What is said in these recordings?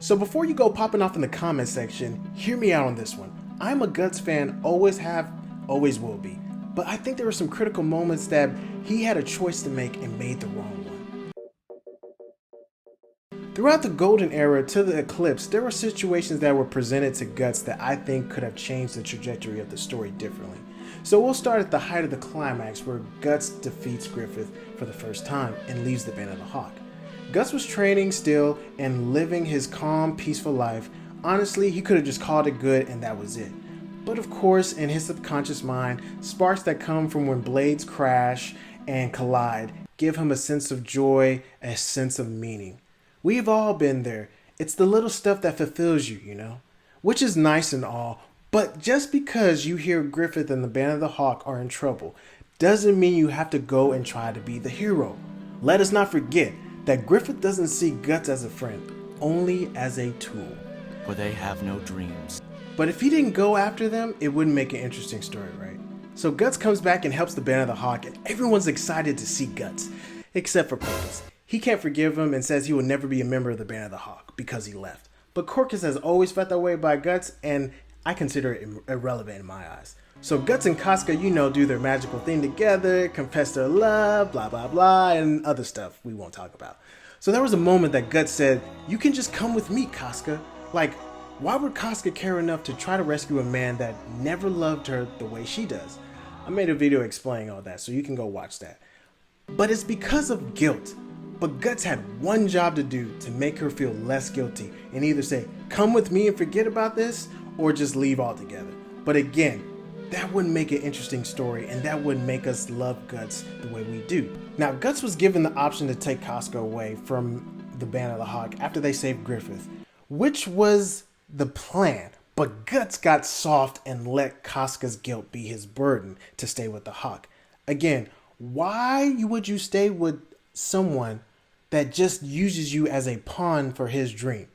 So before you go popping off in the comment section, hear me out on this one. I'm a Guts fan, always have, always will be. But I think there were some critical moments that he had a choice to make and made the wrong one. Throughout the Golden Era to the Eclipse, there were situations that were presented to Guts that I think could have changed the trajectory of the story differently. So we'll start at the height of the climax where Guts defeats Griffith for the first time and leaves the Band of the Hawk. Guts was training still and living his calm, peaceful life. Honestly, he could have just called it good and that was it. But of course, in his subconscious mind, sparks that come from when blades crash and collide give him a sense of joy, a sense of meaning. We've all been there. It's the little stuff that fulfills you, you know? Which is nice and all, but just because you hear Griffith and the Band of the Hawk are in trouble doesn't mean you have to go and try to be the hero. Let us not forget that Griffith doesn't see Guts as a friend, only as a tool. For they have no dreams. But if he didn't go after them, it wouldn't make an interesting story, right? So Guts comes back and helps the Band of the Hawk, and everyone's excited to see Guts, except for Corcus. He can't forgive him and says he will never be a member of the Band of the Hawk because he left. But Corcus has always felt that way by Guts, and I consider it irrelevant in my eyes. So Guts and Casca, you know, do their magical thing together, confess their love, blah, blah, blah, and other stuff we won't talk about. So there was a moment that Guts said, "You can just come with me, Casca." Like, why would Casca care enough to try to rescue a man that never loved her the way she does? I made a video explaining all that, so you can go watch that. But it's because of guilt. But Guts had one job to do to make her feel less guilty and either say, "Come with me and forget about this," or just leave altogether. But again, that wouldn't make an interesting story and that wouldn't make us love Guts the way we do. Now, Guts was given the option to take Casca away from the Band of the Hawk after they saved Griffith, which was the plan. But Guts got soft and let Casca's guilt be his burden to stay with the Hawk. Again, why would you stay with someone that just uses you as a pawn for his dream?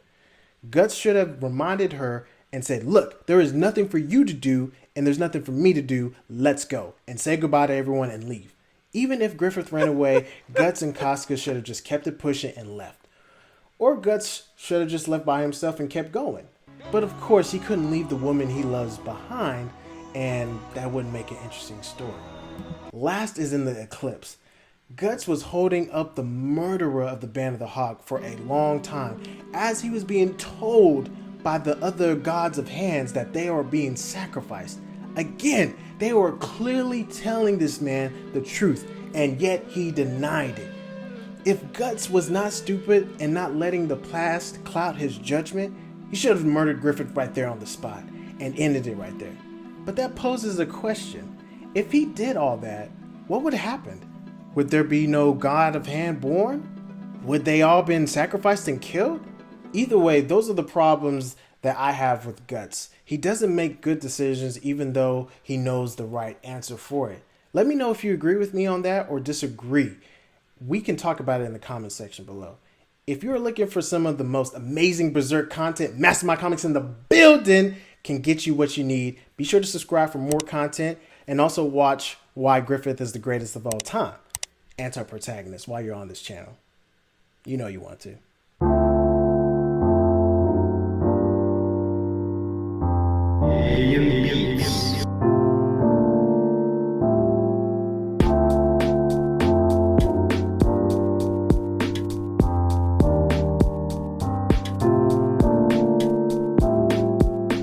Guts should have reminded her and said, "Look, there is nothing for you to do and there's nothing for me to do. Let's go," and say goodbye to everyone and leave. Even if Griffith ran away, Guts and Casca should have just kept it pushing and left. Or Guts should have just left by himself and kept going. But of course, he couldn't leave the woman he loves behind, and that wouldn't make an interesting story. Last is in the Eclipse. Guts was holding up the murderer of the Band of the Hawk for a long time, as he was being told by the other gods of hands that they are being sacrificed. Again, they were clearly telling this man the truth, and yet he denied it. If Guts was not stupid and not letting the past cloud his judgment, he should have murdered Griffith right there on the spot and ended it right there. But that poses a question. If he did all that, what would have happened? Would there be no god of hand born? Would they all been sacrificed and killed? Either way, those are the problems that I have with Guts. He doesn't make good decisions even though he knows the right answer for it. Let me know if you agree with me on that or disagree. We can talk about it in the comment section below. If you're looking for some of the most amazing Berserk content, Mastermind Comics in the building can get you what you need. Be sure to subscribe for more content and also watch why Griffith is the greatest of all time. Anti-protagonist while you're on this channel. You know you want to.